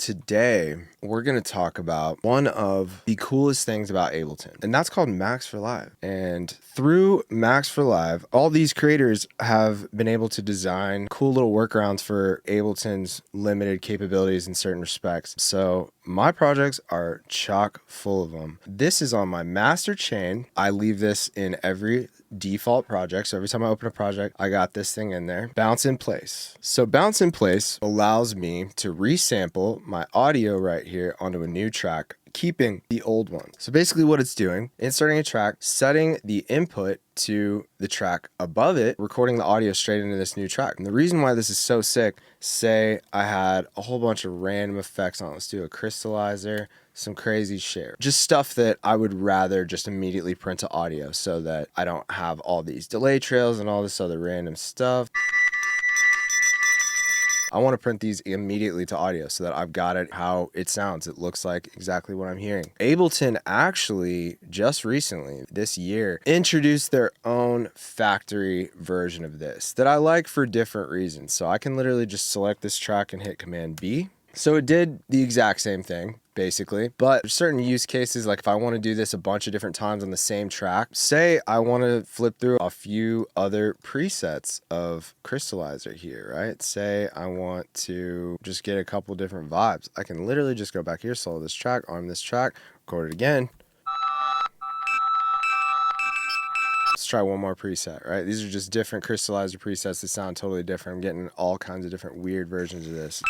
today we're going to talk about one of the coolest things about Ableton, and that's called MaxForLive. And through MaxForLive, all these creators have been able to design cool little workarounds for Ableton's limited capabilities in certain respects. So my projects are chock full of them. This is on my master chain. I leave this in every default project. So every time I open a project, I got this thing in there. Bounce in place. So bounce in place allows me to resample my audio right here onto a new track, keeping the old one. So basically what it's doing, inserting a track, setting the input to the track above it, recording the audio straight into this new track. And the reason why this is so sick, say I had a whole bunch of random effects on it. Let's do a crystallizer, some crazy share, just stuff that I would rather just immediately print to audio so that I don't have all these delay trails and all this other random stuff. I want to print these immediately to audio so that I've got it how it sounds. It looks like exactly what I'm hearing. Ableton actually just recently this year introduced their own factory version of this that I like for different reasons. So I can literally just select this track and hit Command B. So it did the exact same thing, basically, but there's certain use cases, like if I want to do this a bunch of different times on the same track, say I want to flip through a few other presets of crystallizer here, right? Say I want to just get a couple different vibes. I can literally just go back here, solo this track, arm this track, record it again. Let's try one more preset, right? These are just different crystallizer presets that sound totally different. I'm getting all kinds of different weird versions of this.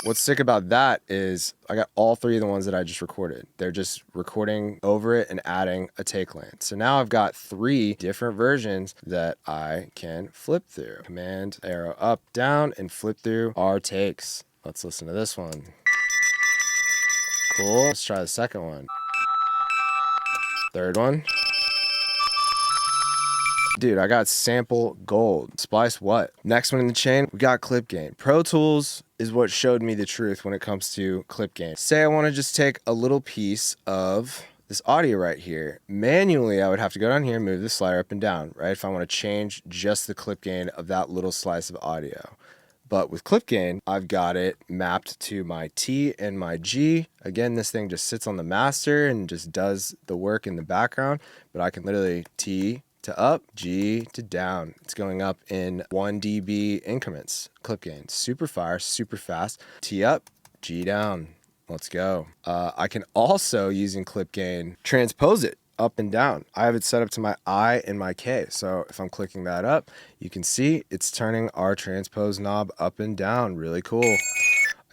What's sick about that is I got all three of the ones that I just recorded. They're just recording over it and adding a take lane. So now I've got three different versions that I can flip through. Command arrow up, down, and flip through our takes. Let's listen to this one. Cool. Let's try the second one. Third one. Dude, I got sample gold. Splice what? Next one in the chain, we got clip gain. Pro Tools is what showed me the truth when it comes to clip gain. Say I want to just take a little piece of this audio right here. Manually, I would have to go down here and move the slider up and down, right? If I want to change just the clip gain of that little slice of audio. But with clip gain, I've got it mapped to my T and my G. Again, this thing just sits on the master and just does the work in the background, but I can literally T to up, G to down. It's going up in 1 dB increments. Clip gain, super fire, super fast. T up, G down. Let's go. I can also, using clip gain, transpose it up and down. I have it set up to my I and my K. So if I'm clicking that up, you can see it's turning our transpose knob up and down. Really cool.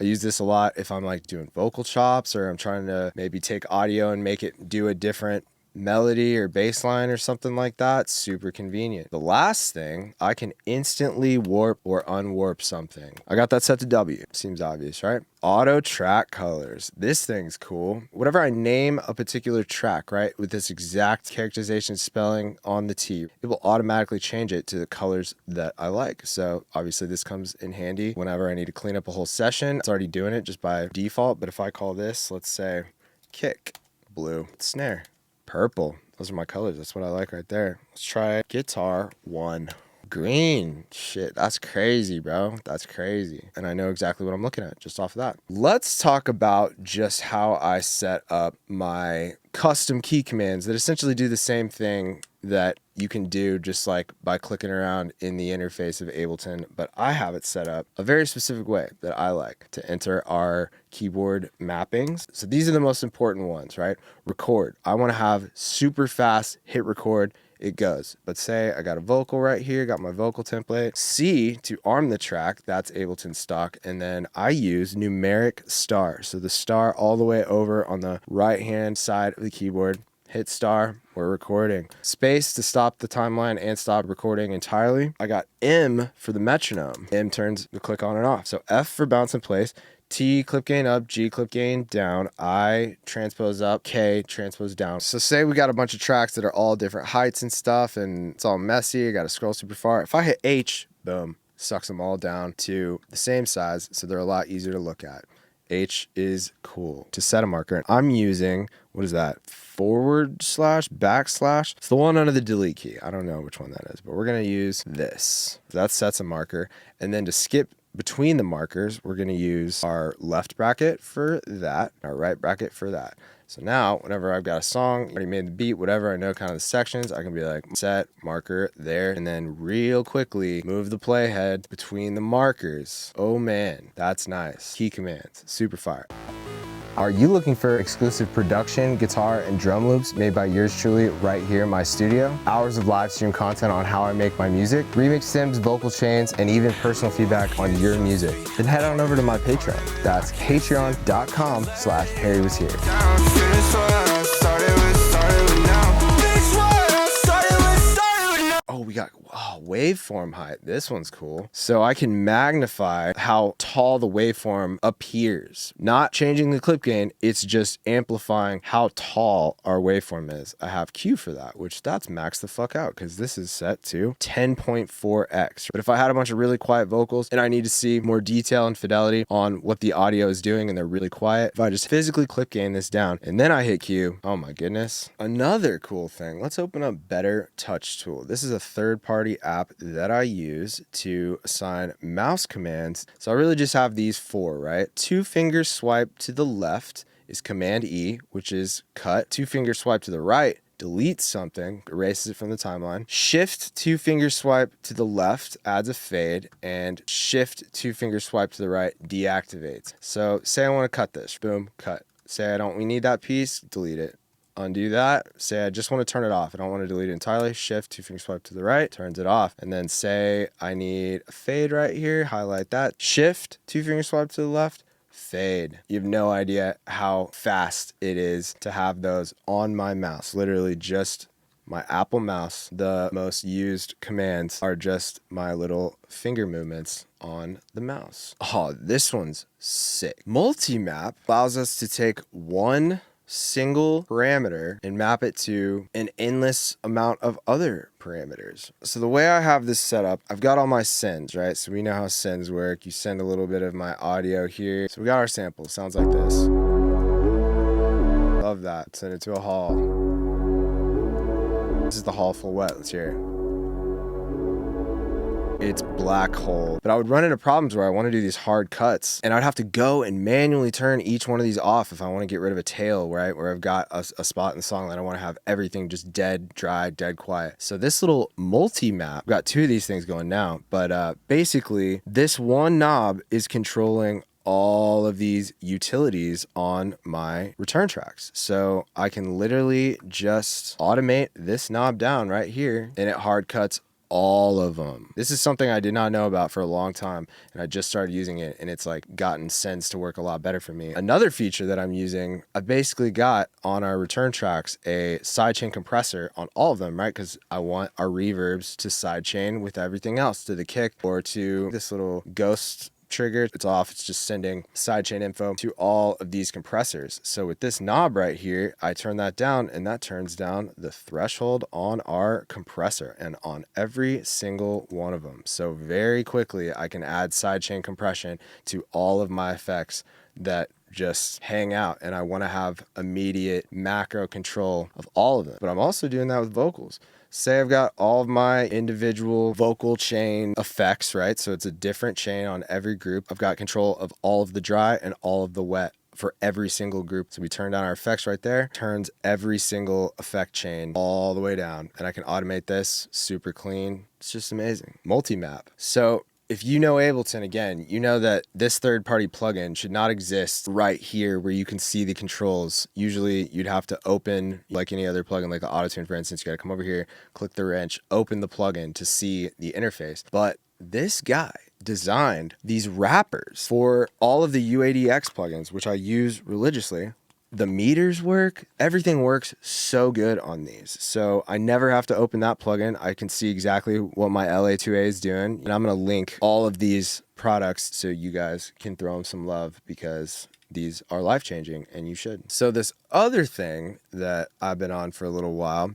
I use this a lot if I'm like doing vocal chops or I'm trying to maybe take audio and make it do a different melody or bass line or something like that. Super convenient. The last thing, I can instantly warp or unwarp something. I got that set to W. Seems obvious, right? Auto track colors. This thing's cool. Whatever I name a particular track, right, with this exact characterization spelling on the T, it will automatically change it to the colors that I like. So obviously this comes in handy whenever I need to clean up a whole session. It's already doing it just by default, but if I call this, let's say kick, blue, snare, purple. Those are my colors. That's what I like right there. Let's try guitar 1. Green. Shit, that's crazy, bro. That's crazy. And I know exactly what I'm looking at just off of that. Let's talk about just how I set up my custom key commands that essentially do the same thing that you can do just like by clicking around in the interface of Ableton, but I have it set up a very specific way that I like to enter our keyboard mappings. So these are the most important ones, right? Record. I want to have super fast hit record. It goes. But say I got a vocal right here, got my vocal template. C to arm the track, that's Ableton stock. And then I use numeric star. So the star all the way over on the right hand side of the keyboard. Hit star, we're recording. Space to stop the timeline and stop recording entirely. I got M for the metronome. M turns the click on and off. So F for bounce in place. T clip gain up, G clip gain down, I transpose up, K transpose down. So say we got a bunch of tracks that are all different heights and stuff and it's all messy, I gotta scroll super far. If I hit H, boom, sucks them all down to the same size so they're a lot easier to look at. H is cool. To set a marker, I'm using, what is that? // It's the one under the delete key. I don't know which one that is, but we're gonna use this. That sets a marker. And then to skip between the markers, we're going to use our left bracket for that, our right bracket for that. So now, whenever I've got a song, already made the beat, whatever, I know kind of the sections, I can be like, set, marker, there, and then real quickly move the playhead between the markers. Oh man, that's nice. Key commands, super fire. Are you looking for exclusive production, guitar, and drum loops made by yours truly right here in my studio? Hours of live stream content on how I make my music, remix stems, vocal chains, and even personal feedback on your music. Then head on over to my Patreon. That's patreon.com/harrywashere. Oh, we got waveform height. This one's cool. So I can magnify how tall the waveform appears. Not changing the clip gain, it's just amplifying how tall our waveform is. I have Q for that, which that's maxed the fuck out because this is set to 10.4x. But if I had a bunch of really quiet vocals and I need to see more detail and fidelity on what the audio is doing and they're really quiet, if I just physically clip gain this down and then I hit Q, oh my goodness. Another cool thing, let's open up Better Touch Tool. This is a third-party app that I use to assign mouse commands. So I really just have these four, right? 2-finger swipe to the left is Command E, which is cut. 2-finger swipe to the right deletes something, erases it from the timeline. Shift 2-finger swipe to the left adds a fade, and Shift 2-finger swipe to the right deactivates. So say I want to cut this, boom, cut. Say we need that piece, delete it. Undo that, say I just want to turn it off. I don't want to delete it entirely. Shift 2-finger swipe to the right, turns it off. And then say I need a fade right here, highlight that. Shift 2-finger swipe to the left, fade. You have no idea how fast it is to have those on my mouse. Literally just my Apple mouse. The most used commands are just my little finger movements on the mouse. Oh, this one's sick. Multimap allows us to take one single parameter and map it to an endless amount of other parameters. So the way I have this set up, I've got all my sends, right? So we know how sends work. You send a little bit of my audio here. So we got our sample. Sounds like this. Love that. Send it to a hall. This is the hall full wet. Let's hear it. It's black hole. But I would run into problems where I want to do these hard cuts and I'd have to go and manually turn each one of these off if I want to get rid of a tail, right? Where I've got a spot in the song that I want to have everything just dead, dry, dead quiet. So this little multi-map, I've got two of these things going now, but basically this one knob is controlling all of these utilities on my return tracks. So I can literally just automate this knob down right here and it hard cuts all of them. This is something I did not know about for a long time, and I just started using it, and it's like gotten sends to work a lot better for me. Another feature that I'm using, I basically got on our return tracks a sidechain compressor on all of them, right? Because I want our reverbs to sidechain with everything else, to the kick or to this little ghost trigger. It's off. It's just sending sidechain info to all of these compressors. So with this knob right here, I turn that down and that turns down the threshold on our compressor and on every single one of them. So very quickly I can add sidechain compression to all of my effects that just hang out, and I want to have immediate macro control of all of them. But I'm also doing that with vocals. Say I've got all of my individual vocal chain effects, right? So it's a different chain on every group. I've got control of all of the dry and all of the wet for every single group. So we turn down our effects right there, turns every single effect chain all the way down, and I can automate this super clean. It's just amazing. Multimap. So if you know Ableton, again, you know that this third-party plugin should not exist right here where you can see the controls. Usually you'd have to open, like any other plugin, like the Autotune, for instance, you gotta come over here, click the wrench, open the plugin to see the interface. But this guy designed these wrappers for all of the UADx plugins, which I use religiously. The meters work, everything works so good on these. So I never have to open that plugin. I can see exactly what my LA2A is doing. And I'm gonna link all of these products so you guys can throw them some love because these are life-changing and you should. So this other thing that I've been on for a little while,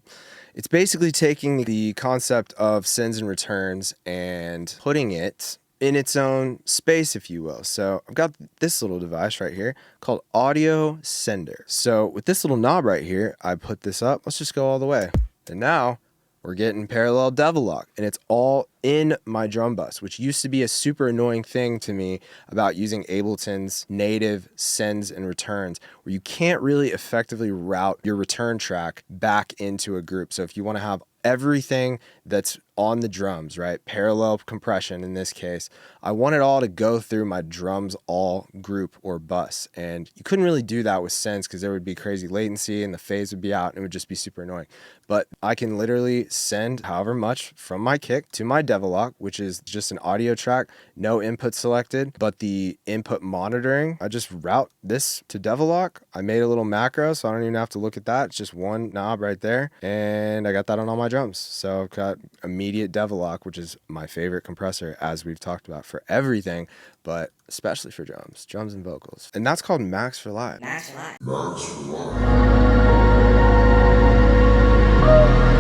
it's basically taking the concept of sends and returns and putting it in its own space, if you will. So I've got this little device right here called Audio Sender. So with this little knob right here, I put this up. Let's just go all the way. And now We're getting parallel devil lock, and it's all in my drum bus, which used to be a super annoying thing to me about using Ableton's native sends and returns, where you can't really effectively route your return track back into a group. So if you want to have everything that's on the drums, right? Parallel compression in this case, I want it all to go through my drums all group or bus. And you couldn't really do that with sends because there would be crazy latency and the phase would be out and it would just be super annoying. But I can literally send however much from my kick to my devil lock, which is just an audio track, no input selected, but the input monitoring, I just route this to devil lock. I made a little macro, so I don't even have to look at that. It's just one knob right there. And I got that on all my drums. So I've got immediate devil lock, which is my favorite compressor, as we've talked about, for everything, but especially for drums and vocals. And that's called MaxForLive. MaxForLive.